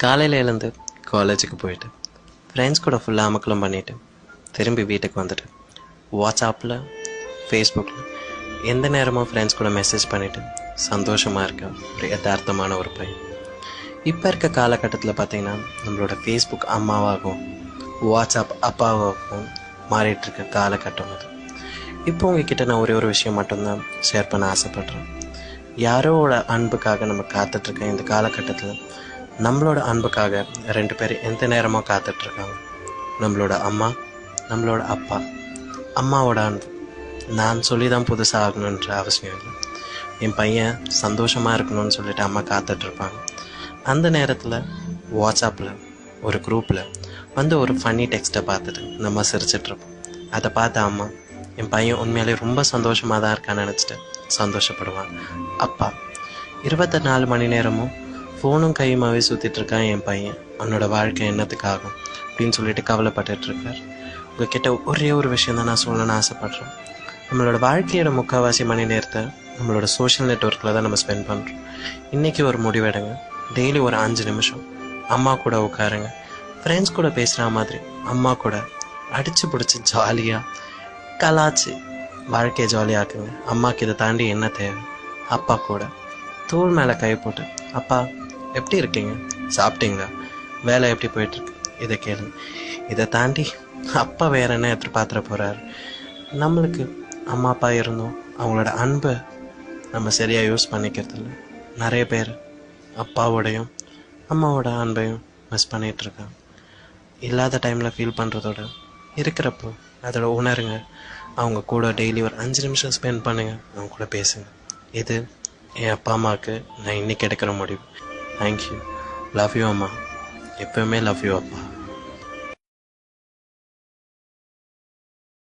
காலையில் எழுந்து காலேஜுக்கு போயிட்டு ஃப்ரெண்ட்ஸ் கூட ஃபுல்லாக அமக்கலம் பண்ணிவிட்டு திரும்பி வீட்டுக்கு வந்துட்டு வாட்ஸ்அப்பில் ஃபேஸ்புக்கில் எந்த நேரமும் ஃப்ரெண்ட்ஸ் கூட மெசேஜ் பண்ணிவிட்டு சந்தோஷமாக இருக்க ஒரு யதார்த்தமான ஒரு பையன். இப்போ இருக்க காலகட்டத்தில் பார்த்திங்கன்னா நம்மளோட ஃபேஸ்புக் அம்மாவாகவும் வாட்ஸ்அப் அப்பாவாகவும் மாறிட்டுருக்க காலகட்டம் அது. இப்போ உங்ககிட்ட நான் ஒரே ஒரு விஷயம் மட்டும்தான் ஷேர் பண்ண ஆசைப்பட்றேன். யாரோட அன்புக்காக நம்ம காத்துட்ருக்க இந்த காலகட்டத்தில் நம்மளோட அன்புக்காக 2 பேர் எந்த நேரமும் காத்துட்ருக்காங்க. நம்மளோட அம்மா, நம்மளோட அப்பா. அம்மாவோட அன்பு நான் சொல்லி தான் புதுசாக ஆகணுன்ற அவசியம் இல்லை. என் பையன் சந்தோஷமாக இருக்கணும்னு சொல்லிட்டு அம்மா காத்துட்ருப்பாங்க. அந்த நேரத்தில் வாட்ஸ்அப்பில் ஒரு குரூப்பில் வந்து ஒரு ஃபன்னி டெக்ஸ்ட்டை பார்த்துட்டு நம்ம சிரிச்சிட்ருப்போம். அதை பார்த்த அம்மா என் பையன் உண்மையிலே ரொம்ப சந்தோஷமாக தான் இருக்கான்னு நினச்சிட்டு சந்தோஷப்படுவாங்க. அப்பா 24 மணி நேரமும் ஃபோனும் கையுமாவே சுற்றிட்டுருக்கான் என் பையன், அவனோட வாழ்க்கை என்னத்துக்காகும் அப்படின்னு சொல்லிட்டு கவலைப்பட்டுட்ருக்கார். உங்ககிட்ட ஒரே ஒரு விஷயம் தான் நான் சொல்லணும்னு ஆசைப்பட்றேன். நம்மளோட வாழ்க்கையோட முக்கால்வாசி மணி நேரத்தை நம்மளோட சோஷியல் நெட்வொர்க்கில் தான் நம்ம ஸ்பெண்ட் பண்ணுறோம். இன்றைக்கி ஒரு முடிவெடுங்க. டெய்லி ஒரு 5 நிமிஷம் அம்மா கூட உட்காருங்க. ஃப்ரெண்ட்ஸ் கூட பேசுகிற மாதிரி அம்மா கூட அடித்து பிடிச்சி ஜாலியாக கலாச்சு வாழ்க்கையை ஜாலியாக்குங்க. அம்மாவுக்கு இதை தாண்டி என்ன தேவை? அப்பா கூட தோள் மேலே கை போட்டு, அப்பா எப்படி இருக்கீங்க, சாப்பிட்டீங்களா, வேலை எப்படி போயிட்டுருக்கு, இதை கேளுங்க. இதை தாண்டி அப்பா வேறு என்ன எதிர்பார்த்துட போகிறாரு? நம்மளுக்கு அம்மா அப்பா இருந்தோம், அவங்களோட அன்பை நம்ம சரியாக யூஸ் பண்ணிக்கிறதில்ல. நிறைய பேர் அப்பாவோடையும் அம்மாவோட அன்பையும் மிஸ் பண்ணிகிட்ருக்காங்க. இல்லாத டைமில் ஃபீல் பண்ணுறதோட இருக்கிறப்போ அதோட உணருங்க. அவங்க கூட டெய்லி ஒரு 5 நிமிஷம் ஸ்பெண்ட் பண்ணுங்கள், அவங்க கூட பேசுங்க. இது என் அப்பா அம்மாவுக்கு நான் இன்றைக்கி எடுக்கிற முடிவு. தேங்க்யூ. லவ் யூ அம்மா. எப்போவுமே லவ் யூ அப்பா.